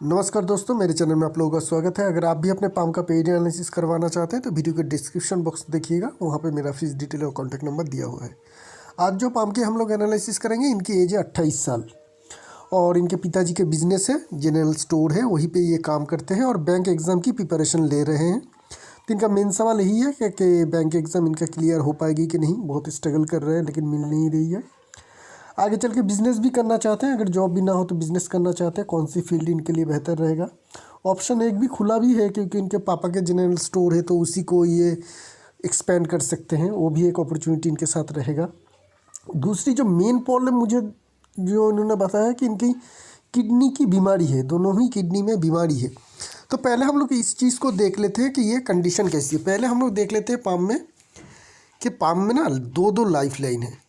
नमस्कार दोस्तों, मेरे चैनल में आप लोगों का स्वागत है। अगर आप भी अपने पाम का पेड एनालिसिस करवाना चाहते हैं तो वीडियो के डिस्क्रिप्शन बॉक्स देखिएगा, वहाँ पे मेरा फीस डिटेल और कॉन्टैक्ट नंबर दिया हुआ है। आज जो पाम के हम लोग एनालिसिस करेंगे, इनकी एज है 28 साल और इनके पिताजी के बिजनेस है, जनरल स्टोर है, वहीं पर ये काम करते हैं और बैंक एग्ज़ाम की प्रिपरेशन ले रहे हैं। तो इनका मेन सवाल यही है कि बैंक एग्ज़ाम इनका क्लियर हो पाएगी कि नहीं। बहुत स्ट्रगल कर रहे हैं लेकिन मिल नहीं रही है। आगे चल के बिज़नेस भी करना चाहते हैं, अगर जॉब भी ना हो तो बिज़नेस करना चाहते हैं। कौन सी फील्ड इनके लिए बेहतर रहेगा? ऑप्शन एक भी खुला भी है, क्योंकि इनके पापा के जनरल स्टोर है तो उसी को ये एक्सपेंड कर सकते हैं, वो भी एक अपॉर्चुनिटी इनके साथ रहेगा। दूसरी जो मेन प्रॉब्लम मुझे जो इन्होंने बताया कि इनकी किडनी की बीमारी है, दोनों ही किडनी में बीमारी है। तो पहले हम लोग इस चीज़ को देख लेते हैं कि ये कंडीशन कैसी है। पहले हम लोग देख लेते हैं पाम में कि पाम में ना दो लाइफ लाइन है।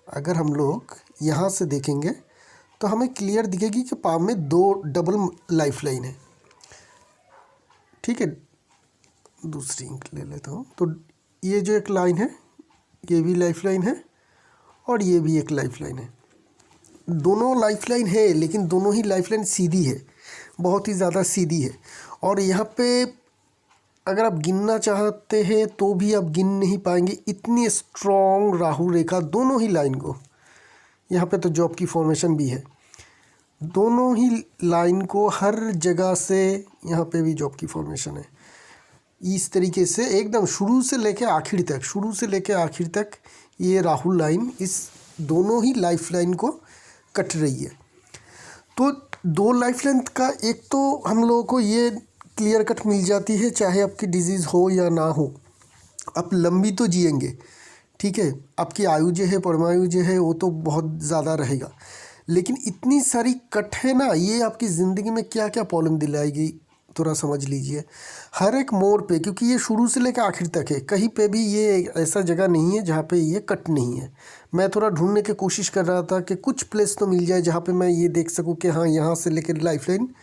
अगर हम लोग यहाँ से देखेंगे तो हमें क्लियर दिखेगी कि पाम में दो डबल लाइफ लाइन है। ठीक है, दूसरी इंक ले लेता हूँ। तो ये जो एक लाइन है, ये भी लाइफ लाइन है और ये भी एक लाइफ लाइन है। दोनों लाइफ लाइन है लेकिन दोनों ही लाइफ लाइन सीधी है, बहुत ही ज़्यादा सीधी है। और यहाँ पे अगर आप गिनना चाहते हैं तो भी आप गिन नहीं पाएंगे, इतनी स्ट्रॉन्ग राहु रेखा दोनों ही लाइन को। यहाँ पे तो जॉब की फॉर्मेशन भी है, दोनों ही लाइन को हर जगह से। यहाँ पे भी जॉब की फॉर्मेशन है। इस तरीके से एकदम शुरू से लेके आखिर तक ये राहु लाइन इस दोनों ही लाइफ लाइन को कट रही है। तो दो लाइफ लाइन का एक तो हम लोगों को ये क्लियर कट मिल जाती है, चाहे आपकी डिजीज़ हो या ना हो, आप लंबी तो जिएंगे। ठीक है, आपकी आयु जो है, परमायु जो है, वो तो बहुत ज़्यादा रहेगा। लेकिन इतनी सारी कट है ना, ये आपकी ज़िंदगी में क्या क्या प्रॉब्लम दिलाएगी थोड़ा समझ लीजिए। हर एक मोड़ पे, क्योंकि ये शुरू से लेकर आखिर तक है, कहीं पे भी ये ऐसा जगह नहीं है जहाँ पे ये कट नहीं है। मैं थोड़ा ढूंढने की कोशिश कर रहा था कि कुछ प्लेस तो मिल जाए जहाँ पे मैं ये देख सकूँ कि हाँ, यहाँ से लेकर लाइफ लाइन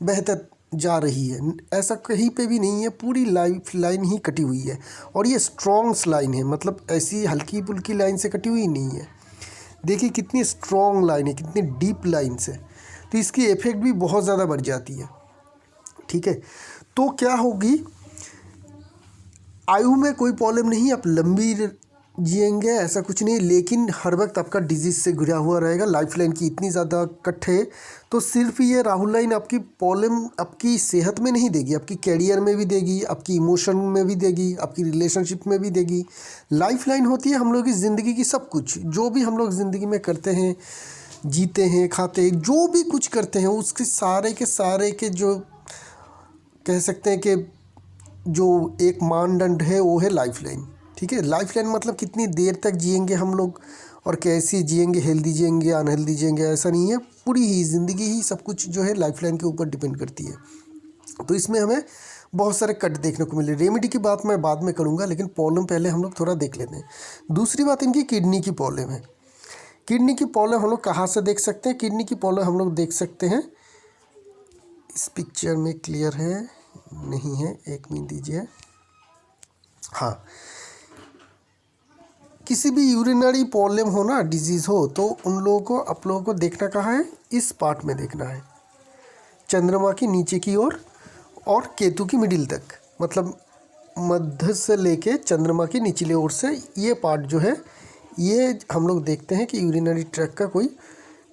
बेहतर जा रही है। ऐसा कहीं पे भी नहीं है, पूरी लाइफ लाइन ही कटी हुई है। और ये स्ट्रॉन्ग लाइन है, मतलब ऐसी हल्की फुल्की लाइन से कटी हुई नहीं है। देखिए कितनी स्ट्रॉन्ग लाइन है, कितनी डीप लाइन से, तो इसकी इफेक्ट भी बहुत ज़्यादा बढ़ जाती है। ठीक है, तो क्या होगी, आयु में कोई प्रॉब्लम नहीं, आप लंबी जिएंगे, ऐसा कुछ नहीं। लेकिन हर वक्त आपका डिजीज़ से घिरा हुआ रहेगा। लाइफ लाइन की इतनी ज़्यादा कट है तो सिर्फ ये राहु लाइन आपकी प्रॉब्लम आपकी सेहत में नहीं देगी, आपकी कैरियर में भी देगी, आपकी इमोशन में भी देगी, आपकी रिलेशनशिप में भी देगी। लाइफ लाइन होती है हम लोग की ज़िंदगी की सब कुछ, जो भी हम लोग ज़िंदगी में करते हैं, जीते हैं, खाते हैं, जो भी कुछ करते हैं, उसके सारे के जो कह सकते हैं कि जो एक मानदंड है वो है लाइफ लाइन। ठीक है, लाइफ लाइन मतलब कितनी देर तक जिएंगे हम लोग और कैसे जिएंगे, हेल्दी जिएंगे, अनहेल्दी जिएंगे, ऐसा नहीं है। पूरी ही ज़िंदगी ही सब कुछ जो है लाइफ लाइन के ऊपर डिपेंड करती है। तो इसमें हमें बहुत सारे कट देखने को मिले। रेमेडी की बात मैं बाद में करूँगा, लेकिन प्रॉब्लम पहले हम लोग थोड़ा देख लेते हैं। दूसरी बात, इनकी किडनी की प्रॉब्लम है। किडनी की प्रॉब्लम हम लोग कहाँ से देख सकते हैं? किडनी की प्रॉब्लम हम लोग देख सकते हैं, इस पिक्चर में क्लियर है नहीं है, एक मिनट दीजिए। हाँ, किसी भी यूरिनरी प्रॉब्लम हो ना, डिजीज़ हो, तो उन लोगों को आप लोगों को देखना कहाँ है? इस पार्ट में देखना है, चंद्रमा की नीचे की ओर और केतु की मिडिल तक, मतलब मध्य से लेके चंद्रमा की निचली ओर से ये पार्ट जो है, ये हम लोग देखते हैं कि यूरिनरी ट्रैक्ट का कोई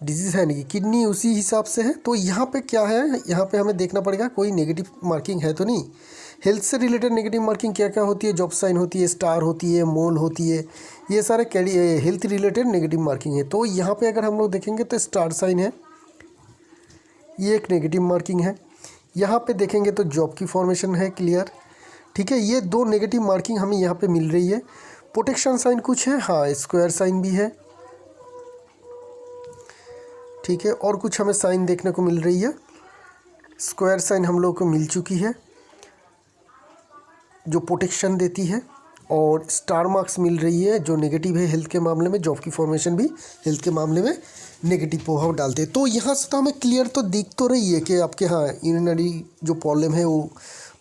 डिजीज़ है नहीं। किडनी उसी हिसाब से है। तो यहाँ पे क्या है, यहाँ पे हमें देखना पड़ेगा कोई नेगेटिव मार्किंग है तो नहीं। हेल्थ से रिलेटेड नेगेटिव मार्किंग क्या क्या होती है? जॉब साइन होती है, स्टार होती है, मोल होती है, ये सारे हेल्थ रिलेटेड नेगेटिव मार्किंग है। तो यहाँ पे अगर हम लोग देखेंगे तो स्टार साइन है, ये एक नेगेटिव मार्किंग है। यहाँ पे देखेंगे तो जॉब की फॉर्मेशन है, क्लियर। ठीक है, ये दो नेगेटिव मार्किंग हमें यहाँ पे मिल रही है। प्रोटेक्शन साइन कुछ है, हाँ, स्क्वायर साइन भी है। ठीक है, और कुछ हमें साइन देखने को मिल रही है। स्क्वायर साइन हम लोग को मिल चुकी है जो प्रोटेक्शन देती है, और स्टार मार्क्स मिल रही है जो नेगेटिव है हेल्थ के मामले में। जॉब की फॉर्मेशन भी हेल्थ के मामले में नेगेटिव प्रभाव डालते हैं। तो यहाँ से तो हमें क्लियर तो दिख तो रही है कि आपके हाँ यूरिनरी जो प्रॉब्लम है वो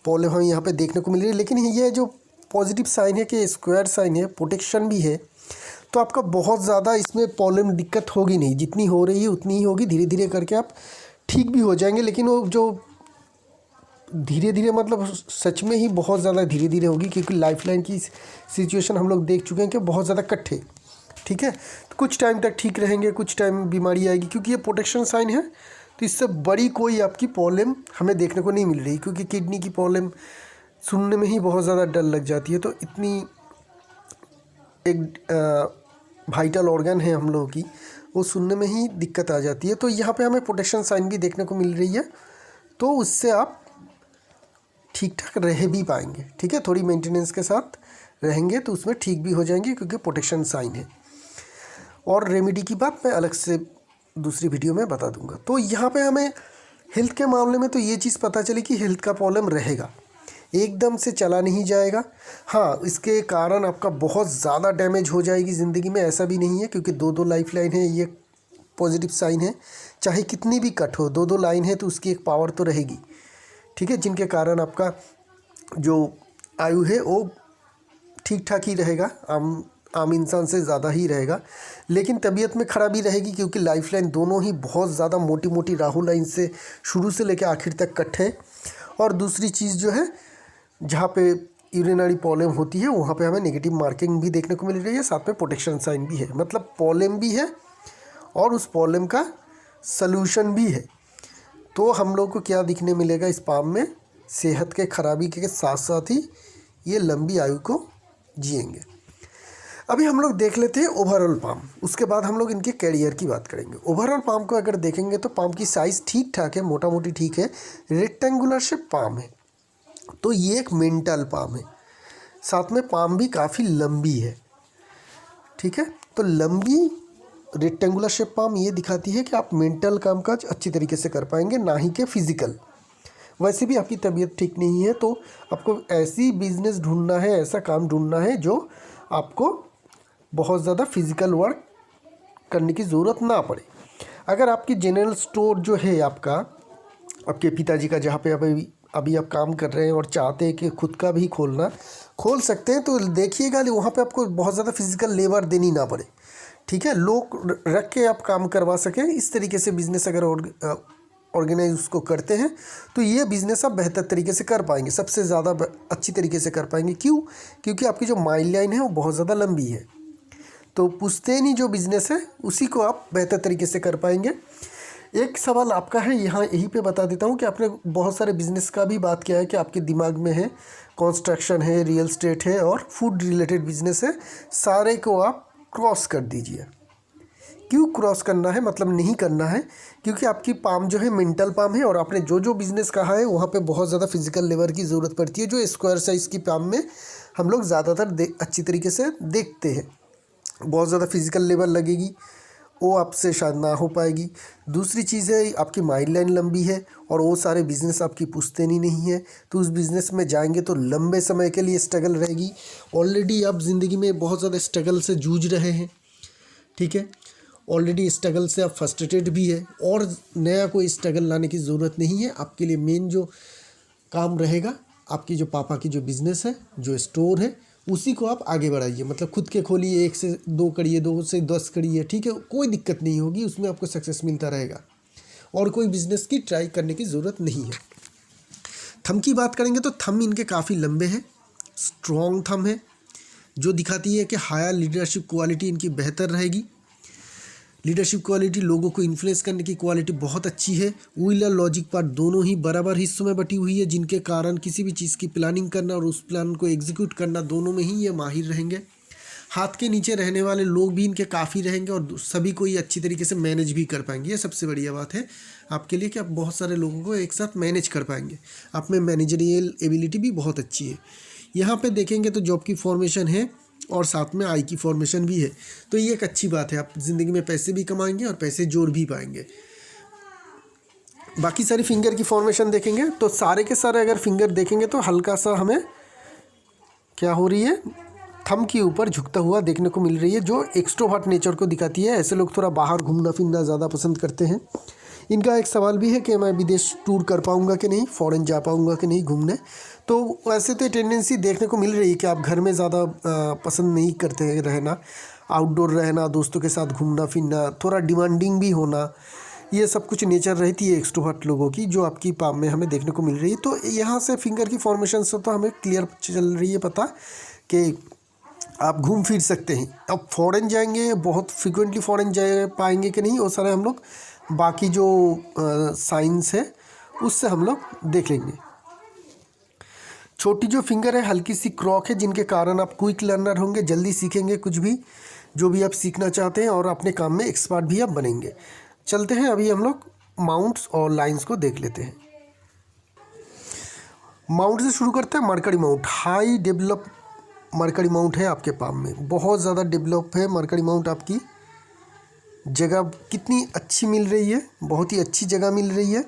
प्रॉब्लम हमें यहाँ पे देखने को मिल रही है। लेकिन ये जो पॉजिटिव साइन है कि स्क्वायर साइन है, प्रोटेक्शन भी है, तो आपका बहुत ज़्यादा इसमें प्रॉब्लम दिक्कत होगी नहीं। जितनी हो रही है उतनी ही होगी, धीरे धीरे करके आप ठीक भी हो जाएंगे, लेकिन वो जो धीरे धीरे मतलब सच में ही बहुत ज़्यादा धीरे धीरे होगी, क्योंकि लाइफलाइन की सिचुएशन हम लोग देख चुके हैं कि बहुत ज़्यादा कट है। ठीक है, तो कुछ टाइम तक ठीक रहेंगे, कुछ टाइम बीमारी आएगी, क्योंकि ये प्रोटेक्शन साइन है। तो इससे बड़ी कोई आपकी प्रॉब्लम हमें देखने को नहीं मिल रही, क्योंकि किडनी की प्रॉब्लम सुनने में ही बहुत ज़्यादा डर लग जाती है। तो इतनी एक वाइटल ऑर्गन है हम लोगों की, वो सुनने में ही दिक्कत आ जाती है। तो यहाँ पे हमें प्रोटेक्शन साइन भी देखने को मिल रही है, तो उससे आप ठीक ठाक रह भी पाएंगे। ठीक है, थोड़ी मेंटेनेंस के साथ रहेंगे तो उसमें ठीक भी हो जाएंगे, क्योंकि प्रोटेक्शन साइन है। और रेमेडी की बात मैं अलग से दूसरी वीडियो में बता दूंगा। तो यहाँ पे हमें हेल्थ के मामले में तो ये चीज़ पता चली कि हेल्थ का प्रॉब्लम रहेगा, एकदम से चला नहीं जाएगा। हाँ, इसके कारण आपका बहुत ज़्यादा डैमेज हो जाएगी ज़िंदगी में, ऐसा भी नहीं है, क्योंकि दो दो लाइफ लाइन है, ये पॉजिटिव साइन है। चाहे कितनी भी कट हो, दो दो लाइन है तो उसकी एक पावर तो रहेगी। ठीक है, जिनके कारण आपका जो आयु है वो ठीक ठाक ही रहेगा, आम इंसान से ज़्यादा ही रहेगा, लेकिन तबीयत में खराबी रहेगी, क्योंकि लाइफ लाइन दोनों ही बहुत ज़्यादा मोटी मोटी राहु लाइन से शुरू से लेकर आखिर तक कट है। और दूसरी चीज़ जो है, जहाँ पे यूरिनरी प्रॉब्लम होती है वहाँ पे हमें नेगेटिव मार्किंग भी देखने को मिल रही है, साथ में प्रोटेक्शन साइन भी है। मतलब प्रॉब्लम भी है और उस प्रॉब्लम का सलूशन भी है। तो हम लोग को क्या दिखने मिलेगा इस पाम में, सेहत के खराबी के साथ साथ ही ये लंबी आयु को जिएंगे। अभी हम लोग देख लेते हैं ओवरऑल पाम, उसके बाद हम लोग इनके कैरियर की बात करेंगे। ओवरऑल पाम को अगर देखेंगे तो पाम की साइज़ ठीक ठाक है, मोटा मोटी ठीक है, रेक्टेंगुलर शेप पाम है। तो ये एक मेंटल पाम है, साथ में पाम भी काफ़ी लंबी है। ठीक है, तो लंबी रेक्टेंगुलर शेप पाम ये दिखाती है कि आप मेंटल काम काज अच्छी तरीके से कर पाएंगे, ना ही कि फिजिकल। वैसे भी आपकी तबीयत ठीक नहीं है, तो आपको ऐसी बिजनेस ढूंढना है, ऐसा काम ढूंढना है जो आपको बहुत ज़्यादा फिजिकल वर्क करने की ज़रूरत ना पड़े। अगर आपकी जनरल स्टोर जो है आपका, आपके पिताजी का, जहाँ पे अभी आप काम कर रहे हैं और चाहते हैं कि खुद का भी खोल सकते हैं, तो देखिएगा वहाँ पे आपको बहुत ज़्यादा फिजिकल लेबर देनी ना पड़े। ठीक है, लोग रख के आप काम करवा सकें, इस तरीके से बिज़नेस अगर ऑर्गेनाइज उसको करते हैं तो ये बिज़नेस आप बेहतर तरीके से कर पाएंगे, सबसे ज़्यादा अच्छी तरीके से कर पाएंगे। क्यों? क्योंकि आपकी जो माइल लाइन है वो बहुत ज़्यादा लंबी है। तो पुश्तैनी जो बिज़नेस है उसी को आप बेहतर तरीके से कर पाएंगे। एक सवाल आपका है यहाँ, यहीं पे बता देता हूँ कि आपने बहुत सारे बिज़नेस का भी बात किया है कि आपके दिमाग में है, कंस्ट्रक्शन है, रियल एस्टेट है और फूड रिलेटेड बिज़नेस है, सारे को आप क्रॉस कर दीजिए। क्यों क्रॉस करना है, मतलब नहीं करना है, क्योंकि आपकी पाम जो है मेंटल पाम है और आपने जो जो बिज़नेस कहा है वहाँ पे बहुत ज़्यादा फिजिकल लेबर की ज़रूरत पड़ती है, जो स्क्वायर साइज़ की पाम में हम लोग ज़्यादातर अच्छी तरीके से देखते हैं। बहुत ज़्यादा फिजिकल लेबर लगेगी, वो आपसे शायद ना हो पाएगी। दूसरी चीज़ है, आपकी माइल लाइन लंबी है और वो सारे बिज़नेस आपकी पुश्तैनी नहीं है, तो उस बिज़नेस में जाएंगे तो लंबे समय के लिए स्ट्रगल रहेगी। ऑलरेडी आप ज़िंदगी में बहुत ज़्यादा स्ट्रगल से जूझ रहे हैं। ठीक है, ऑलरेडी स्ट्रगल से आप फ्रस्ट्रेटेड भी है और नया कोई स्ट्रगल लाने की ज़रूरत नहीं है। आपके लिए मेन जो काम रहेगा, आपकी जो पापा की जो बिज़नेस है, जो स्टोर है, उसी को आप आगे बढ़ाइए। मतलब खुद के खोलिए, 1 से 2 करिए, 2 से 10 करिए। ठीक है, कोई दिक्कत नहीं होगी, उसमें आपको सक्सेस मिलता रहेगा और कोई बिज़नेस की ट्राई करने की ज़रूरत नहीं है। थंब की बात करेंगे तो थंब इनके काफ़ी लंबे हैं, स्ट्रॉन्ग थंब है, जो दिखाती है कि हायर लीडरशिप क्वालिटी इनकी बेहतर रहेगी। लीडरशिप क्वालिटी, लोगों को इन्फ्लुएंस करने की क्वालिटी बहुत अच्छी है। विल और लॉजिक पार्ट दोनों ही बराबर हिस्सों में बटी हुई है, जिनके कारण किसी भी चीज़ की प्लानिंग करना और उस प्लान को एग्जीक्यूट करना दोनों में ही ये माहिर रहेंगे। हाथ के नीचे रहने वाले लोग भी इनके काफ़ी रहेंगे और सभी को ये अच्छी तरीके से मैनेज भी कर पाएंगे। ये सबसे बढ़िया बात है आपके लिए कि आप बहुत सारे लोगों को एक साथ मैनेज कर पाएंगे। आप में मैनेजरियल एबिलिटी भी बहुत अच्छी है। यहाँ पे देखेंगे तो जॉब की फॉर्मेशन है और साथ में आई की फॉर्मेशन भी है, तो ये एक अच्छी बात है। आप ज़िंदगी में पैसे भी कमाएंगे और पैसे जोड़ भी पाएंगे। बाकी सारी फिंगर की फॉर्मेशन देखेंगे तो सारे के सारे अगर फिंगर देखेंगे तो हल्का सा हमें क्या हो रही है, थंब के ऊपर झुकता हुआ देखने को मिल रही है, जो एक्सट्रोवर्ट नेचर को दिखाती है। ऐसे लोग थोड़ा बाहर घूमना फिरना ज़्यादा पसंद करते हैं। इनका एक सवाल भी है कि मैं विदेश टूर कर पाऊँगा कि नहीं, फ़ॉरेन जा पाऊँगा कि नहीं घूमने। तो वैसे तो टेंडेंसी देखने को मिल रही है कि आप घर में ज़्यादा पसंद नहीं करते रहना, आउटडोर रहना, दोस्तों के साथ घूमना फिरना, थोड़ा डिमांडिंग भी होना, ये सब कुछ नेचर रहती है एक्सट्रोवर्ट लोगों की, जो आपकी पाम में हमें देखने को मिल रही है। तो यहाँ से फिंगर की फॉर्मेशन से तो हमें क्लियर चल रही है पता कि आप घूम फिर सकते हैं। अब फॉरेन जाएंगे, बहुत फ्रिक्वेंटली फॉरेन जा पाएंगे कि नहीं, वो सारे हम लोग बाकी जो साइंस है उससे हम लोग देख लेंगे। छोटी जो फिंगर है, हल्की सी क्रॉक है, जिनके कारण आप क्विक लर्नर होंगे, जल्दी सीखेंगे कुछ भी जो भी आप सीखना चाहते हैं, और अपने काम में एक्सपर्ट भी आप बनेंगे। चलते हैं अभी हम लोग माउंट्स और लाइंस को देख लेते हैं। माउंट से शुरू करते हैं। Mercury mount high develop mercury mount है आपके पाम में, बहुत ज़्यादा डेवलप है मरकरी माउंट। आपकी जगह कितनी अच्छी मिल रही है, बहुत ही अच्छी जगह मिल रही है।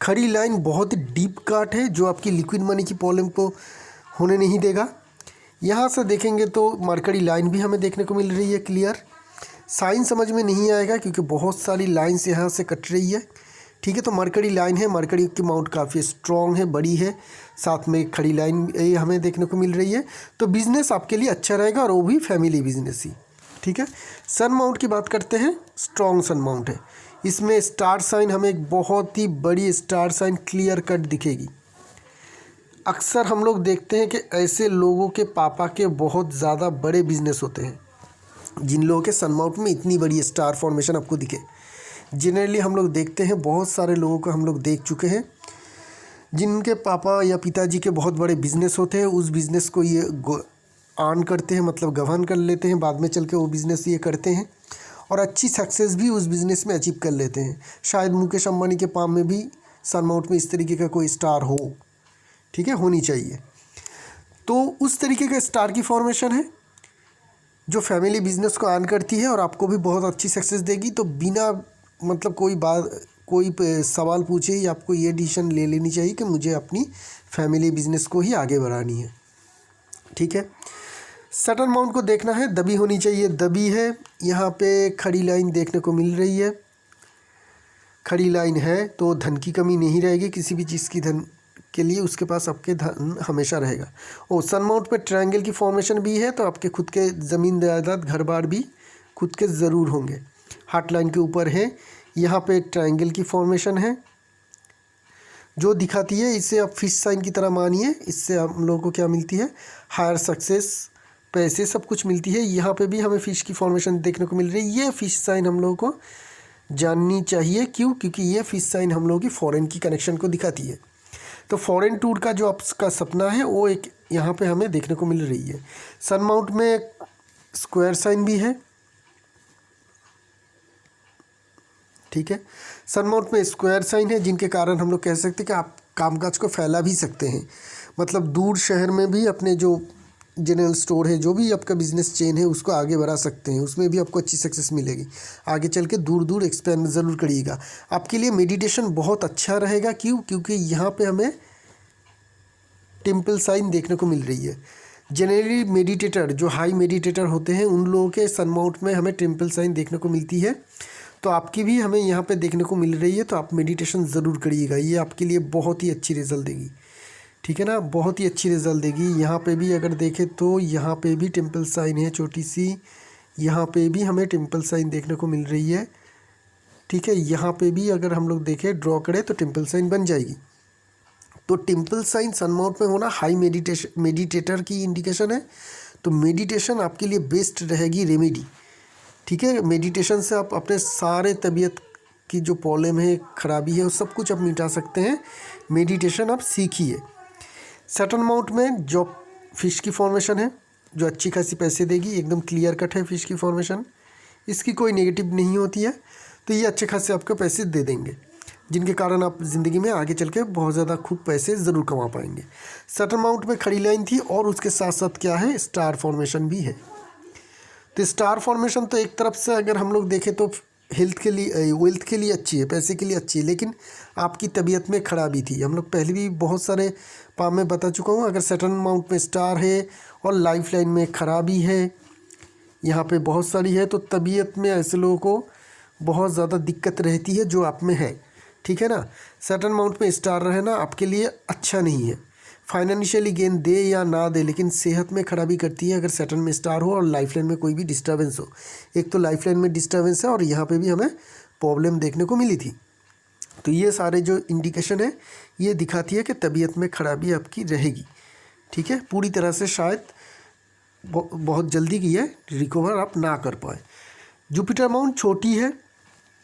खड़ी लाइन बहुत ही डीप काट है, जो आपकी लिक्विड मनी की प्रॉब्लम को होने नहीं देगा। यहाँ से देखेंगे तो मरकरी लाइन भी हमें देखने को मिल रही है क्लियर। साइन समझ में नहीं आएगा क्योंकि बहुत सारी लाइन्स यहाँ से कट रही है, ठीक है। तो मरकरी लाइन है, मरकरी की माउंट काफ़ी स्ट्रॉन्ग है, बड़ी है, साथ में खड़ी लाइन ये हमें देखने को मिल रही है। तो बिज़नेस आपके लिए अच्छा रहेगा, और वो भी फैमिली बिजनेस ही, ठीक है। सन माउंट की बात करते हैं। स्ट्रॉन्ग सन माउंट है, इसमें स्टार साइन हमें एक बहुत ही बड़ी स्टार साइन क्लियर कट दिखेगी। अक्सर हम लोग देखते हैं कि ऐसे लोगों के पापा के बहुत ज़्यादा बड़े बिजनेस होते हैं, जिन लोगों के सन माउंट में इतनी बड़ी स्टार फॉर्मेशन आपको दिखे। जनरली हम लोग देखते हैं, बहुत सारे लोगों को हम लोग देख चुके हैं, जिनके पापा या पिताजी के बहुत बड़े बिजनेस होते हैं, उस बिज़नेस को ये ऑन करते हैं, मतलब गवर्न कर लेते हैं, बाद में चल के वो बिज़नेस ये करते हैं और अच्छी सक्सेस भी उस बिज़नेस में अचीव कर लेते हैं। शायद मुकेश अंबानी के पाम में भी सन माउंट में इस तरीके का कोई स्टार हो, ठीक है, होनी चाहिए। तो उस तरीके का स्टार की फॉर्मेशन है जो फैमिली बिजनेस को ऑन करती है और आपको भी बहुत अच्छी सक्सेस देगी। तो बिना मतलब कोई सवाल पूछे ही आपको ये डिसीजन ले लेनी चाहिए कि मुझे अपनी फैमिली बिजनेस को ही आगे बढ़ानी है, ठीक है। सटन माउंट को देखना है, दबी होनी चाहिए, दबी है। यहाँ पे खड़ी लाइन देखने को मिल रही है, खड़ी लाइन है तो धन की कमी नहीं रहेगी, किसी भी चीज़ की धन के लिए उसके पास आपके धन हमेशा रहेगा। और सन माउंट पे ट्रायंगल की फॉर्मेशन भी है, तो आपके खुद के ज़मीन जायदाद घर बार भी खुद के ज़रूर होंगे। हार्ट लाइन के ऊपर है, यहाँ पे ट्रायंगल की फॉर्मेशन है जो दिखाती है, इसे आप फिश साइन की तरह मानिए। इससे हम लोगों को क्या मिलती है, हायर सक्सेस, पैसे, सब कुछ मिलती है। यहाँ पे भी हमें फ़िश की फॉर्मेशन देखने को मिल रही है। ये फ़िश साइन हम लोगों को जाननी चाहिए, क्यों? क्योंकि ये फ़िश साइन हम लोगों की फॉरेन की कनेक्शन को दिखाती है। तो फॉरेन टूर का जो आपका सपना है वो एक यहाँ पे हमें देखने को मिल रही है। सन माउंट में स्क्वायर साइन भी है, ठीक है। सन माउंट में स्क्वायर साइन है, जिनके कारण हम लोग कह सकते हैं कि आप कामकाज को फैला भी सकते हैं, मतलब दूर शहर में भी अपने जो जनरल स्टोर है, जो भी आपका बिजनेस चेन है, उसको आगे बढ़ा सकते हैं, उसमें भी आपको अच्छी सक्सेस मिलेगी। आगे चल के दूर दूर एक्सपेंड ज़रूर करिएगा। आपके लिए मेडिटेशन बहुत अच्छा रहेगा, क्यों? क्योंकि यहाँ पे हमें टेम्पल साइन देखने को मिल रही है। जनरली मेडिटेटर, जो हाई मेडिटेटर होते हैं, उन लोगों के सन माउंट में हमें टेम्पल साइन देखने को मिलती है, तो आपकी भी हमें यहाँ पे देखने को मिल रही है। तो आप मेडिटेशन ज़रूर करिएगा, ये आपके लिए बहुत ही अच्छी रिज़ल्ट देगी, ठीक है ना, बहुत ही अच्छी रिज़ल्ट देगी। यहाँ पे भी अगर देखें तो यहाँ पे भी टेम्पल साइन है छोटी सी, यहाँ पे भी हमें टेम्पल साइन देखने को मिल रही है, ठीक है। यहाँ पे भी अगर हम लोग देखें, ड्रॉ करें तो टेम्पल साइन बन जाएगी। तो टेम्पल साइन सन माउंट में होना हाई मेडिटेटर की इंडिकेशन है। तो मेडिटेशन आपके लिए बेस्ट रहेगी रेमेडी, ठीक है। मेडिटेशन से आप अपने सारे तबीयत की जो प्रॉब्लम है, ख़राबी है, वो सब कुछ आप मिटा सकते हैं। मेडिटेशन आप सीखिए। सटन माउंट में जो फिश की फॉर्मेशन है, जो अच्छी खासी पैसे देगी, एकदम क्लियर कट है फिश की फॉर्मेशन, इसकी कोई नेगेटिव नहीं होती है। तो ये अच्छे खासे आपको पैसे दे देंगे, जिनके कारण आप ज़िंदगी में आगे चल के बहुत ज़्यादा खूब पैसे ज़रूर कमा पाएंगे। सटन माउंट में खड़ी लाइन थी, और उसके साथ साथ क्या है, स्टार फॉर्मेशन भी है। तो स्टार फॉर्मेशन तो एक तरफ से अगर हम लोग देखें तो हेल्थ के लिए, वेल्थ के लिए अच्छी है, पैसे के लिए अच्छी है, लेकिन आपकी तबीयत में खराबी थी। हम लोग पहले भी बहुत सारे पाम में बता चुका हूँ, अगर सटन माउंट में स्टार है और लाइफ लाइन में खराबी है, यहाँ पे बहुत सारी है, तो तबीयत में ऐसे लोगों को बहुत ज़्यादा दिक्कत रहती है, जो आप में है, ठीक है ना। सटन माउंट में स्टार रहना आपके लिए अच्छा नहीं है। फाइनेंशियली गेन दे या ना दे, लेकिन सेहत में खराबी करती है अगर सैटर्न में स्टार हो और लाइफ लाइन में कोई भी डिस्टर्बेंस हो। एक तो लाइफ लाइन में डिस्टर्बेंस है, और यहाँ पे भी हमें प्रॉब्लम देखने को मिली थी। तो ये सारे जो इंडिकेशन है ये दिखाती है कि तबीयत में खराबी आपकी रहेगी। ठीक है, पूरी तरह से शायद बहुत जल्दी की है रिकवर आप ना कर पाए। जुपिटर माउंट छोटी है,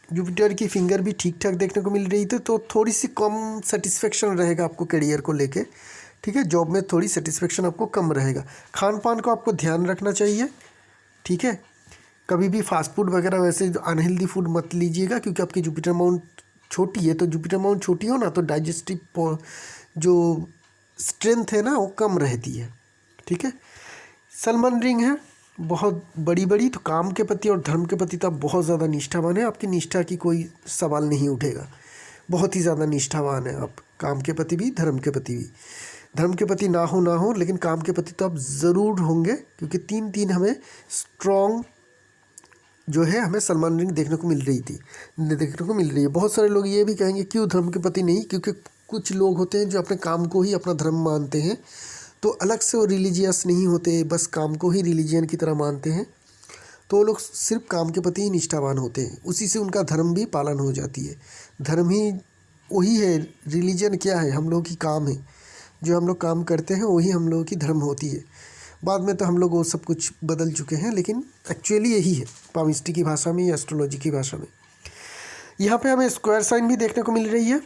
जुपिटर की फिंगर भी ठीक ठाक देखने को मिल रही थी, तो थोड़ी सी कम सेटिस्फेक्शन रहेगा आपको करियर को लेके। ठीक है, जॉब में थोड़ी सेटिस्फेक्शन आपको कम रहेगा। खान पान को आपको ध्यान रखना चाहिए। ठीक है, कभी भी फास्ट फूड वगैरह वैसे अनहेल्दी फूड मत लीजिएगा, क्योंकि आपकी जुपिटर माउंट छोटी है। तो जुपिटर माउंट छोटी हो ना तो डाइजेस्टिव जो स्ट्रेंथ है ना वो कम रहती है। ठीक है, सलमान रिंग है बहुत बड़ी बड़ी, तो काम के प्रति और धर्म के प्रति तो आप बहुत ज़्यादा निष्ठावान है। आपकी निष्ठा की कोई सवाल नहीं उठेगा, बहुत ही ज़्यादा निष्ठावान है आप, काम के प्रति भी धर्म के प्रति भी। धर्म के प्रति ना हो लेकिन काम के प्रति तो आप ज़रूर होंगे, क्योंकि 3-3 हमें स्ट्रॉन्ग जो है हमें सलमान रिंग देखने को मिल रही है। बहुत सारे लोग ये भी कहेंगे क्यों धर्म के प्रति नहीं, क्योंकि कुछ लोग होते हैं जो अपने काम को ही अपना धर्म मानते हैं, तो अलग से वो रिलीजियस नहीं होते, बस काम को ही रिलीजियन की तरह मानते हैं। तो वो लोग सिर्फ काम के प्रति ही निष्ठावान होते हैं, उसी से उनका धर्म भी पालन हो जाती है। धर्म ही वही है, रिलीजन क्या है, हम लोग की काम है, जो हम लोग काम करते हैं वही हम लोगों की धर्म होती है। बाद में तो हम लोग वो सब कुछ बदल चुके हैं, लेकिन एक्चुअली यही है पामिस्ट्री की भाषा में या एस्ट्रोलॉजी की भाषा में। यहाँ पे हमें स्क्वायर साइन भी देखने को मिल रही है।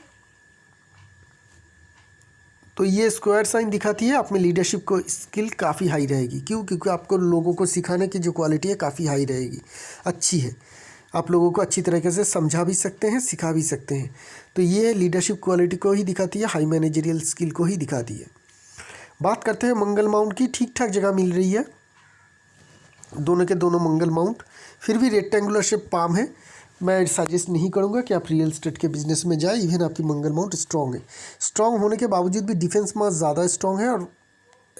तो ये स्क्वायर साइन दिखाती है आप में लीडरशिप को स्किल काफ़ी हाई रहेगी। क्यों? क्योंकि आपको लोगों को सिखाने की जो क्वालिटी है काफ़ी हाई रहेगी, अच्छी है। आप लोगों को अच्छी तरीके से समझा भी सकते हैं, सिखा भी सकते हैं। तो ये लीडरशिप क्वालिटी को ही दिखाती है, हाई मैनेजरियल स्किल को ही दिखाती है। बात करते हैं मंगल माउंट की, ठीक ठाक जगह मिल रही है दोनों के दोनों मंगल माउंट। फिर भी रेक्टेंगुलर शेप पाम है, मैं सजेस्ट नहीं करूंगा कि आप रियल एस्टेट के बिजनेस में जाए। इवन आपकी मंगल माउंट स्ट्रॉन्ग है, स्ट्रॉन्ग होने के बावजूद भी डिफेंस मार्स ज़्यादा स्ट्रॉन्ग है और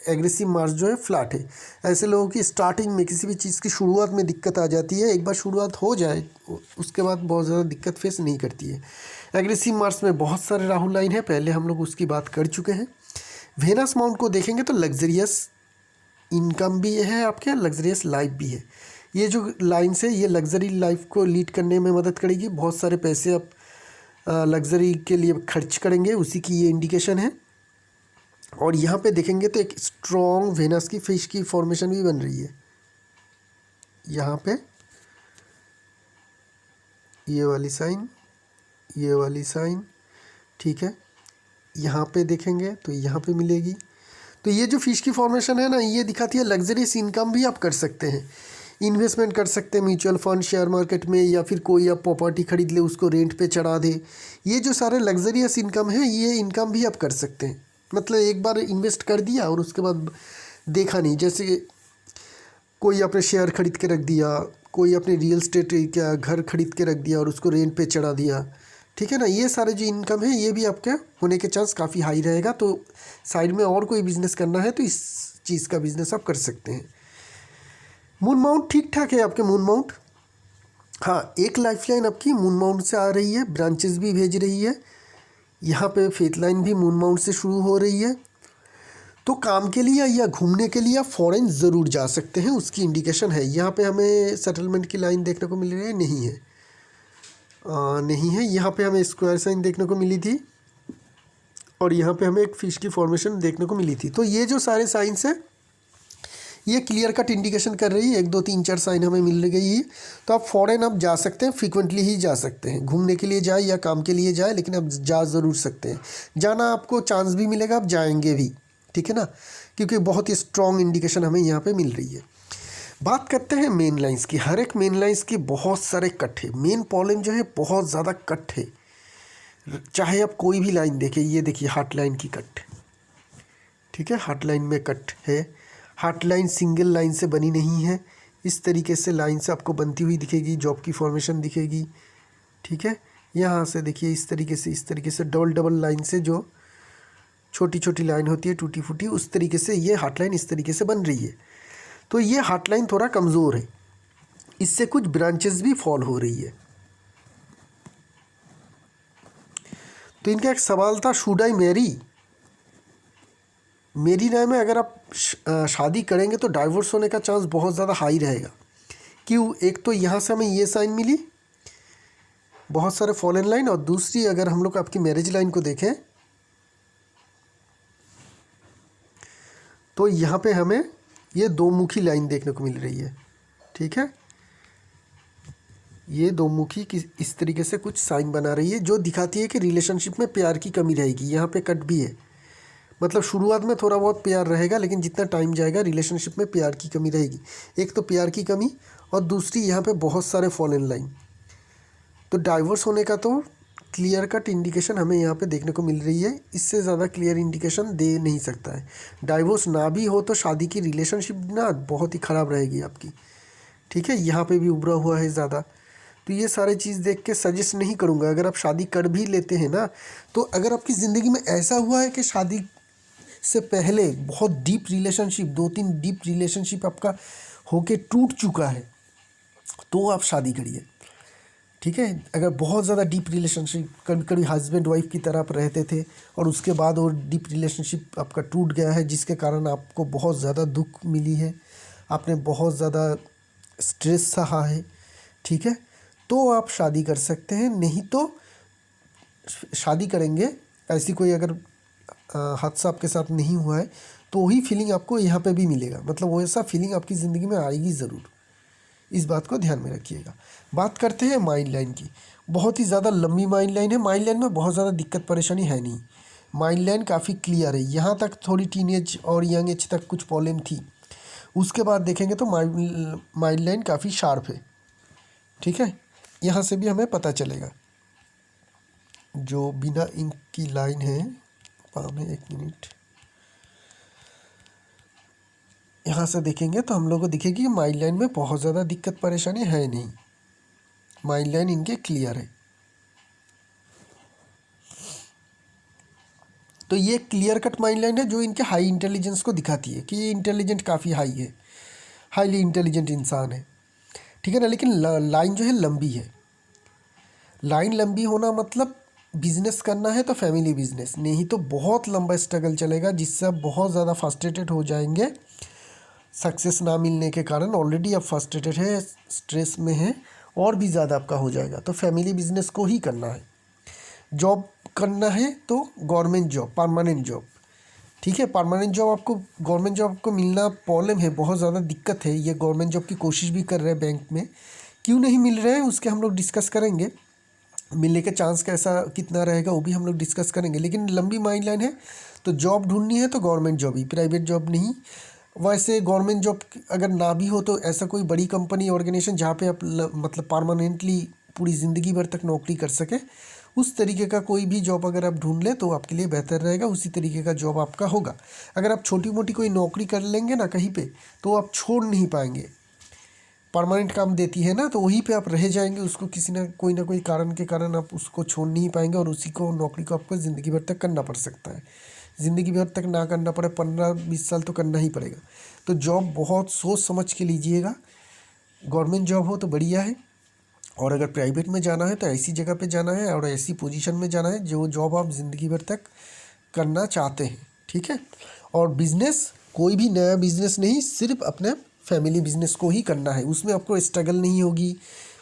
एग्रेसिव मार्स जो है फ्लैट है। ऐसे लोगों की स्टार्टिंग में किसी भी चीज़ की शुरुआत में दिक्कत आ जाती है, एक बार शुरुआत हो जाए उसके बाद बहुत ज़्यादा दिक्कत फेस नहीं करती है। एग्रेसिव मार्स में बहुत सारे राहु लाइन है, पहले हम लोग उसकी बात कर चुके हैं। वेनस माउंट को देखेंगे तो लग्जरियस इनकम भी है आपके, लग्जरियस लाइफ भी है। ये जो लाइन्स है ये लग्जरी लाइफ को लीड करने में मदद करेगी, बहुत सारे पैसे आप लग्जरी के लिए खर्च करेंगे, उसी की ये इंडिकेशन है। और यहाँ पे देखेंगे तो एक स्ट्रॉन्ग वेनस की फिश की फॉर्मेशन भी बन रही है यहाँ पे, ये वाली साइन, ये वाली साइन। ठीक है, यहाँ पे देखेंगे तो यहाँ पे मिलेगी। तो ये जो फिश की फॉर्मेशन है ना, ये दिखाती है लग्जरियस इनकम भी आप कर सकते हैं, इन्वेस्टमेंट कर सकते हैं म्यूचुअल फंड, शेयर मार्केट में, या फिर कोई आप प्रॉपर्टी खरीद ले उसको रेंट पे चढ़ा दे। ये जो सारे लग्जरियस इनकम है, ये इनकम भी आप कर सकते हैं। मतलब एक बार इन्वेस्ट कर दिया और उसके बाद देखा नहीं, जैसे कोई अपने शेयर खरीद के रख दिया, कोई अपने रियल स्टेट क्या घर खरीद के रख दिया और उसको रेंट पे चढ़ा दिया। ठीक है ना, ये सारे जो इनकम है ये भी आपके होने के चांस काफ़ी हाई रहेगा। तो साइड में और कोई बिजनेस करना है तो इस चीज़ का बिजनेस आप कर सकते हैं। मून माउंट ठीक ठाक है आपके मून माउंट। हाँ, एक लाइफ लाइन आपकी मून माउंट से आ रही है, ब्रांचेस भी भेज रही है। यहाँ पे फेथ लाइन भी मून माउंट से शुरू हो रही है। तो काम के लिए या घूमने के लिए आप फॉरेन ज़रूर जा सकते हैं, उसकी इंडिकेशन है। यहाँ पे हमें सेटलमेंट की लाइन देखने को मिल रही है, नहीं है, नहीं है। यहाँ पे हमें स्क्वायर साइन देखने को मिली थी और यहाँ पे हमें एक फिश की फॉर्मेशन देखने को मिली थी। तो ये जो सारे साइंस है ये क्लियर कट इंडिकेशन कर रही है, 1 2 3 4 साइन हमें मिल गई है। तो आप फॉरेन आप जा सकते हैं, फ्रीक्वेंटली ही जा सकते हैं, घूमने के लिए जाए या काम के लिए जाए, लेकिन आप जा ज़रूर सकते हैं। जाना आपको चांस भी मिलेगा, आप जाएंगे भी। ठीक है ना, क्योंकि बहुत ही स्ट्रॉन्ग इंडिकेशन हमें यहाँ पे मिल रही है। बात करते हैं मेन लाइंस की। हर एक मेन लाइंस की बहुत सारे कट है, मेन प्रॉब्लम जो है बहुत ज़्यादा कट है। चाहे आप कोई भी लाइन देखें, ये देखिए हार्ट लाइन की कट, ठीक है, हार्ट लाइन में कट है। हार्ट लाइन सिंगल लाइन से बनी नहीं है, इस तरीके से लाइन से आपको बनती हुई दिखेगी, जॉब की फॉर्मेशन दिखेगी। ठीक है, यहाँ से देखिए इस तरीके से डबल डबल लाइन से जो छोटी छोटी लाइन होती है टूटी फूटी, उस तरीके से ये हार्ट लाइन इस तरीके से बन रही है। तो ये हार्ट लाइन थोड़ा कमज़ोर है, इससे कुछ ब्रांचेस भी फॉल हो रही है। तो इनका एक सवाल था, शुड आई मैरी। मेरी राय में अगर आप शादी करेंगे तो डाइवोर्स होने का चांस बहुत ज़्यादा हाई रहेगा। क्यों? एक तो यहाँ से हमें ये साइन मिली, बहुत सारे फॉलन लाइन। और दूसरी अगर हम लोग आपकी मैरिज लाइन को देखें तो यहाँ पे हमें ये दो मुखी लाइन देखने को मिल रही है। ठीक है, ये दो मुखी इस तरीके से कुछ साइन बना रही है जो दिखाती है कि रिलेशनशिप में प्यार की कमी रहेगी। यहाँ पे कट भी है, मतलब शुरुआत में थोड़ा बहुत प्यार रहेगा लेकिन जितना टाइम जाएगा रिलेशनशिप में प्यार की कमी रहेगी। एक तो प्यार की कमी और दूसरी यहाँ पे बहुत सारे फॉलन लाइन। तो डाइवोर्स होने का तो क्लियर कट इंडिकेशन हमें यहाँ पे देखने को मिल रही है। इससे ज़्यादा क्लियर इंडिकेशन दे नहीं सकता है। डाइवोर्स ना भी हो तो शादी की रिलेशनशिप ना बहुत ही ख़राब रहेगी आपकी। ठीक है, यहाँ पे भी उभरा हुआ है ज़्यादा। तो ये सारी चीज़ देख के सजेस्ट नहीं करूँगा। अगर आप शादी कर भी लेते हैं ना, तो अगर आपकी ज़िंदगी में ऐसा हुआ है कि शादी से पहले बहुत डीप रिलेशनशिप, 2-3 डीप रिलेशनशिप आपका होके टूट चुका है, तो आप शादी करिए। ठीक है, अगर बहुत ज़्यादा डीप रिलेशनशिप, कभी कभी हस्बैंड वाइफ की तरह आप रहते थे और उसके बाद और डीप रिलेशनशिप आपका टूट गया है जिसके कारण आपको बहुत ज़्यादा दुख मिली है, आपने बहुत ज़्यादा स्ट्रेस सहा है, ठीक है, तो आप शादी कर सकते हैं। नहीं तो शादी करेंगे, ऐसी कोई अगर हादसा आपके साथ नहीं हुआ है तो वही फीलिंग आपको यहाँ पे भी मिलेगा। मतलब वैसा फीलिंग आपकी ज़िंदगी में आएगी ज़रूर। इस बात को ध्यान में रखिएगा। बात करते हैं माइंड लाइन की। बहुत ही ज़्यादा लंबी माइंड लाइन है। माइंड लाइन में बहुत ज़्यादा दिक्कत परेशानी है नहीं। माइंड लाइन काफ़ी क्लियर है। यहाँ तक थोड़ी टीनेज और यंग एज तक कुछ प्रॉब्लम थी, उसके बाद देखेंगे तो माइंड लाइन काफ़ी शार्प है। ठीक है, यहाँ से भी हमें पता चलेगा। जो बिना इंक की लाइन है, पाम है, 1 मिनट, यहाँ से देखेंगे तो हम लोग को दिखेगी कि माइंड लाइन में बहुत ज़्यादा दिक्कत परेशानी है नहीं। माइंड लाइन इनके क्लियर है। तो ये क्लियर कट माइंड लाइन है जो इनके हाई इंटेलिजेंस को दिखाती है कि ये इंटेलिजेंट काफ़ी हाई है, हाईली इंटेलिजेंट इंसान है। ठीक है ना, लेकिन लाइन जो है लंबी है। लाइन लंबी होना मतलब बिजनेस करना है तो फैमिली बिजनेस, नहीं तो बहुत लंबा स्ट्रगल चलेगा जिससे आप बहुत ज़्यादा फ्रस्ट्रेटेड हो जाएंगे सक्सेस ना मिलने के कारण। ऑलरेडी आप फ्रस्ट्रेटेड है, स्ट्रेस में है, और भी ज़्यादा आपका हो जाएगा। तो फैमिली बिजनेस को ही करना है। जॉब करना है तो गवर्नमेंट जॉब, परमानेंट जॉब। ठीक है, परमानेंट जॉब आपको, गवर्नमेंट जॉब आपको मिलना प्रॉब्लम है, बहुत ज़्यादा दिक्कत है। ये गवर्नमेंट जॉब की कोशिश भी कर रहे हैं बैंक में, क्यों नहीं मिल रहे हैं उसके हम लोग डिस्कस करेंगे। मिलने का चांस कैसा कितना रहेगा वो भी हम लोग डिस्कस करेंगे। लेकिन लंबी माइंड लाइन है तो जॉब ढूंढनी है तो गवर्नमेंट जॉब ही, प्राइवेट जॉब नहीं। वैसे गवर्नमेंट जॉब अगर ना भी हो तो ऐसा कोई बड़ी कंपनी, ऑर्गेनाइजेशन जहाँ पे आप मतलब परमानेंटली पूरी ज़िंदगी भर तक नौकरी कर सके, उस तरीके का कोई भी जॉब अगर आप ढूंढ लें तो आपके लिए बेहतर रहेगा। उसी तरीके का जॉब आपका होगा। अगर आप छोटी मोटी कोई नौकरी कर लेंगे ना कहीं पे, तो आप छोड़ नहीं पाएंगे। परमानेंट काम देती है ना, तो वहीं पे आप रह जाएंगे। उसको किसी ना कोई कारण के कारण आप उसको छोड़ नहीं पाएंगे और उसी को, नौकरी को आपको ज़िंदगी भर तक करना पड़ सकता है। ज़िंदगी भर तक ना करना पड़े, 15-20 साल तो करना ही पड़ेगा। तो जॉब बहुत सोच समझ के लीजिएगा। गवर्नमेंट जॉब हो तो बढ़िया है, और अगर प्राइवेट में जाना है तो ऐसी जगह पे जाना है और ऐसी पोजीशन में जाना है जो जॉब आप ज़िंदगी भर तक करना चाहते हैं। ठीक है, और बिज़नेस कोई भी नया बिज़नेस नहीं, सिर्फ अपने फैमिली बिज़नेस को ही करना है। उसमें आपको स्ट्रगल नहीं होगी,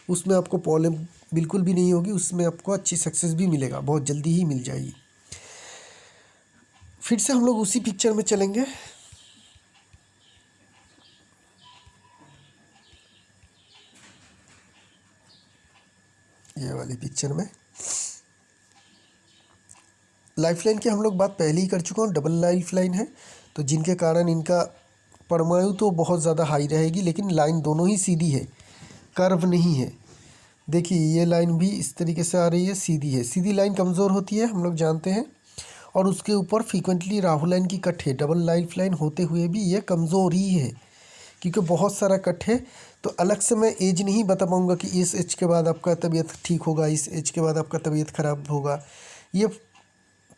उसमें आपको प्रॉब्लम बिल्कुल भी नहीं होगी, उसमें आपको अच्छी सक्सेस भी मिलेगा, बहुत जल्दी ही मिल जाएगी। फिर से हम लोग उसी पिक्चर में चलेंगे। ये वाली पिक्चर में लाइफ लाइन की हम लोग बात पहले ही कर चुका हूँ। डबल लाइफ लाइन है तो जिनके कारण इनका परमाणु तो बहुत ज़्यादा हाई रहेगी, लेकिन लाइन दोनों ही सीधी है, कर्व नहीं है। देखिए ये लाइन भी इस तरीके से आ रही है, सीधी है। सीधी लाइन कमज़ोर होती है, हम लोग जानते हैं, और उसके ऊपर फ्रीक्वेंटली राहु लाइन की कट है। डबल लाइफ लाइन होते हुए भी ये कमज़ोर ही है क्योंकि बहुत सारा कट है। तो अलग से मैं एज नहीं बता पाऊँगा कि इस एज के बाद आपका तबीयत ठीक होगा, इस एज के बाद आपका तबीयत ख़राब होगा। ये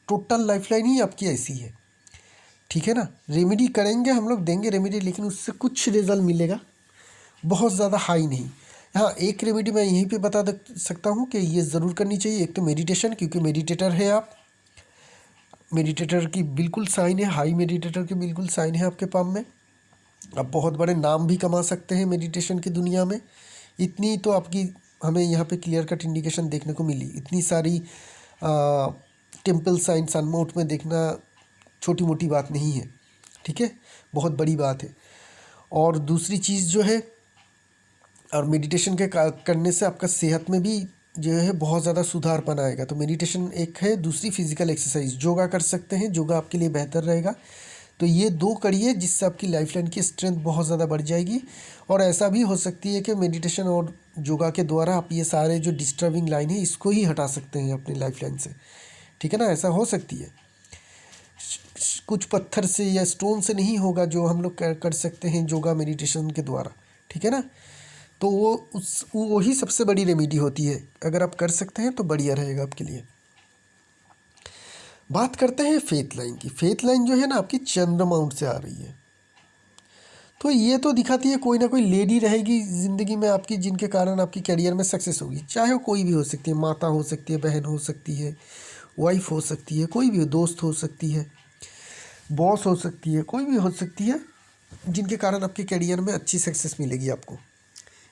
टोटल लाइफ लाइन ही आपकी ऐसी है। ठीक है ना, रेमेडी करेंगे हम लोग, देंगे रेमेडी, लेकिन उससे कुछ रिजल्ट मिलेगा, बहुत ज़्यादा हाई नहीं। हाँ, एक रेमेडी मैं यहीं पे बता सकता हूँ कि ये ज़रूर करनी चाहिए। एक तो मेडिटेशन, क्योंकि मेडिटेटर है आप, मेडिटेटर की बिल्कुल साइन है, हाई मेडिटेटर की बिल्कुल साइन है आपके पाम में। आप बहुत बड़े नाम भी कमा सकते हैं मेडिटेशन की दुनिया में। इतनी तो आपकी हमें यहाँ पे क्लियर कट इंडिकेशन देखने को मिली। इतनी सारी टेम्पल साइन सनमाउथ में देखना छोटी मोटी बात नहीं है, ठीक है, बहुत बड़ी बात है। और दूसरी चीज़ जो है, और मेडिटेशन के करने से आपका सेहत में भी जो है बहुत ज़्यादा सुधारपन आएगा। तो मेडिटेशन एक है, दूसरी फिजिकल एक्सरसाइज योगा कर सकते हैं, योगा आपके लिए बेहतर रहेगा। तो ये 2 करिए जिससे आपकी लाइफ लाइन की स्ट्रेंथ बहुत ज़्यादा बढ़ जाएगी। और ऐसा भी हो सकती है कि मेडिटेशन और योगा के द्वारा आप ये सारे जो डिस्टर्बिंग लाइन है इसको ही हटा सकते हैं अपनी लाइफ लाइन से, ठीक है ना। ऐसा हो सकती है, कुछ पत्थर से या स्टोन से नहीं होगा जो हम लोग कर सकते हैं योगा मेडिटेशन के द्वारा, ठीक है ना। तो वही सबसे बड़ी रेमेडी होती है। अगर आप कर सकते हैं तो बढ़िया रहेगा आपके लिए। बात करते हैं फेथ लाइन की। फेथ लाइन जो है ना आपकी चंद्रमाउंट से आ रही है। तो ये तो दिखाती है कोई ना कोई लेडी रहेगी ज़िंदगी में आपकी जिनके कारण आपकी करियर में सक्सेस होगी। चाहे वो कोई भी हो सकती है, माता हो सकती है, बहन हो सकती है, वाइफ हो सकती है, कोई भी हो, दोस्त हो सकती है, बॉस हो सकती है, कोई भी हो सकती है जिनके कारण आपके करियर में अच्छी सक्सेस मिलेगी आपको।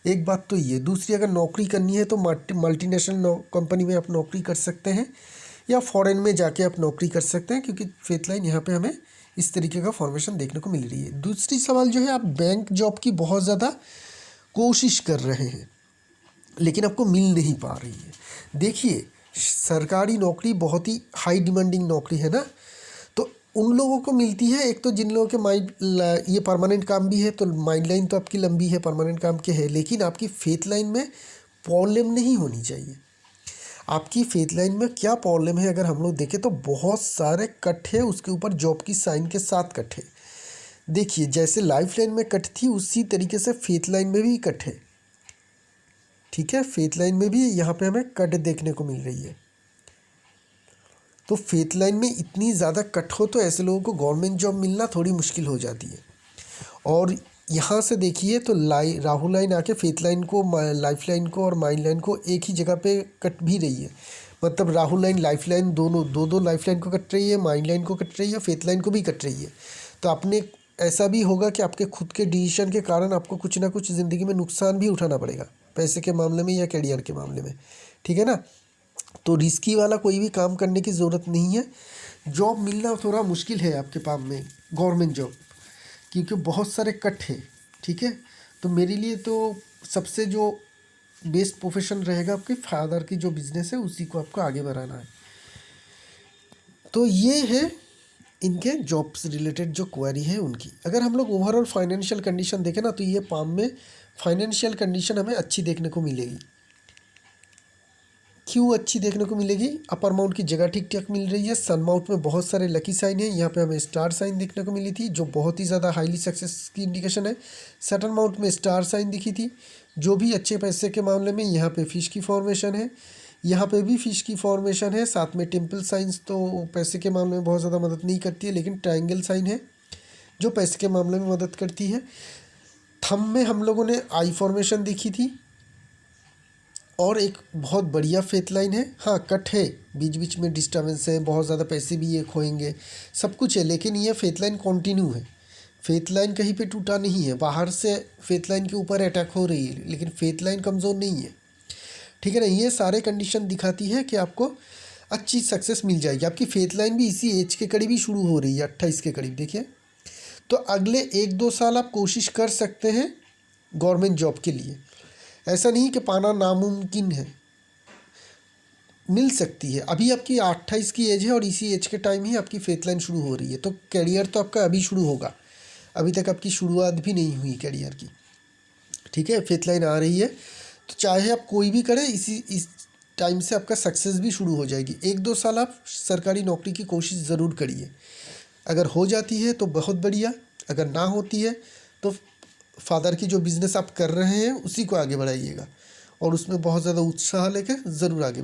एक बात तो ये। दूसरी, अगर नौकरी करनी है तो मल्टीनेशनल कंपनी में आप नौकरी कर सकते हैं या फॉरेन में जाके आप नौकरी कर सकते हैं, क्योंकि फेथ लाइन यहाँ पे हमें इस तरीके का फॉर्मेशन देखने को मिल रही है। दूसरी सवाल जो है, आप बैंक जॉब की बहुत ज़्यादा कोशिश कर रहे हैं लेकिन आपको मिल नहीं पा रही है। देखिए, सरकारी नौकरी बहुत ही हाई डिमांडिंग नौकरी है ना, तो उन लोगों को मिलती है। एक तो जिन लोगों के माइंड ये परमानेंट काम भी है, तो माइंड लाइन तो आपकी लंबी है, परमानेंट काम के है, लेकिन आपकी फेथ लाइन में प्रॉब्लम नहीं होनी चाहिए। आपकी फेथ लाइन में क्या प्रॉब्लम है अगर हम लोग देखें तो बहुत सारे कट है, उसके ऊपर जॉब की साइन के साथ कट है। देखिए, जैसे लाइफ लाइन में कट थी उसी तरीके से फेथ लाइन में भी कट है, ठीक है। फेथ लाइन में भी यहाँ पे हमें कट देखने को मिल रही है। तो फेथ लाइन में इतनी ज़्यादा कट हो तो ऐसे लोगों को गवर्नमेंट जॉब मिलना थोड़ी मुश्किल हो जाती है। और यहाँ से देखिए तो राहु लाइन आके फेथ लाइन को, लाइफ लाइन को और माइंड लाइन को एक ही जगह पे कट भी रही है। मतलब राहु लाइन, लाइफ लाइन दोनों दो लाइफ लाइन को कट रही है, माइंड लाइन को कट रही है, फेथ लाइन को भी कट रही है। तो आपने ऐसा भी होगा कि आपके खुद के डिसीजन के कारण आपको कुछ ना कुछ ज़िंदगी में नुकसान भी उठाना पड़ेगा, पैसे के मामले में या करियर के मामले में, ठीक है ना। तो रिस्की वाला कोई भी काम करने की ज़रूरत नहीं है। जॉब मिलना थोड़ा मुश्किल है आपके पास में, गवर्नमेंट जॉब, क्योंकि बहुत सारे कट है, ठीक है। तो मेरे लिए तो सबसे जो बेस्ट प्रोफेशन रहेगा आपके फादर की जो बिज़नेस है उसी को आपको आगे बढ़ाना है। तो ये है इनके जॉब से रिलेटेड जो क्वेरी है उनकी। अगर हम लोग ओवरऑल फाइनेंशियल कंडीशन देखें ना, तो ये पाम में फाइनेंशियल कंडीशन हमें अच्छी देखने को मिलेगी। क्यों अच्छी देखने को मिलेगी? अपर माउंट की जगह ठीक ठाक मिल रही है। सन माउंट में बहुत सारे लकी साइन है, यहाँ पे हमें स्टार साइन देखने को मिली थी जो बहुत ही ज़्यादा हाईली सक्सेस की इंडिकेशन है। सैटर्न माउंट में स्टार साइन दिखी थी जो भी अच्छे पैसे के मामले में। यहाँ पे फिश की फॉर्मेशन है, यहाँ पे भी फिश की फॉर्मेशन है, साथ में टेम्पल साइंस तो पैसे के मामले में बहुत ज़्यादा मदद नहीं करती है, लेकिन ट्राइंगल साइन है जो पैसे के मामले में मदद करती है। थंब में हम लोगों ने आई फॉर्मेशन देखी थी और एक बहुत बढ़िया फेथ लाइन है। हाँ, कट है, बीच बीच में डिस्टर्बेंस है, बहुत ज़्यादा पैसे भी ये खोएंगे, सब कुछ है, लेकिन ये फेथ लाइन कॉन्टिन्यू है। फेथ लाइन कहीं पे टूटा नहीं है, बाहर से फेथ लाइन के ऊपर अटैक हो रही है लेकिन फेथ लाइन कमज़ोर नहीं है, ठीक है ना। ये सारे कंडीशन दिखाती है कि आपको अच्छी सक्सेस मिल जाएगी। आपकी फेथ लाइन भी इसी एज के करीब ही शुरू हो रही है, 28 के करीब, देखिए। तो अगले 1-2 साल आप कोशिश कर सकते हैं गवर्नमेंट जॉब के लिए। ऐसा नहीं कि पाना नामुमकिन है, मिल सकती है। अभी आपकी 28 की एज है और इसी एज के टाइम ही आपकी फेथ लाइन शुरू हो रही है, तो करियर तो आपका अभी शुरू होगा, अभी तक आपकी शुरुआत भी नहीं हुई करियर की, ठीक है। फेथ लाइन आ रही है तो चाहे आप कोई भी करें, इस टाइम से आपका सक्सेस भी शुरू हो जाएगी। 1-2 साल आप सरकारी नौकरी की कोशिश ज़रूर करिए। अगर हो जाती है तो बहुत बढ़िया, अगर ना होती है तो फादर की जो बिज़नेस आप कर रहे हैं उसी को आगे बढ़ाइएगा और उसमें बहुत ज़्यादा उत्साह लेकर ज़रूर आगे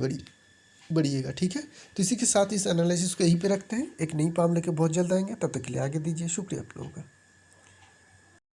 बढ़िएगा, ठीक है। तो इसी के साथ इस एनालिसिस को यहीं पे रखते हैं। एक नई पाम लेकर बहुत जल्द आएंगे, तब तक के लिए आगे दीजिए। शुक्रिया आप लोगों का।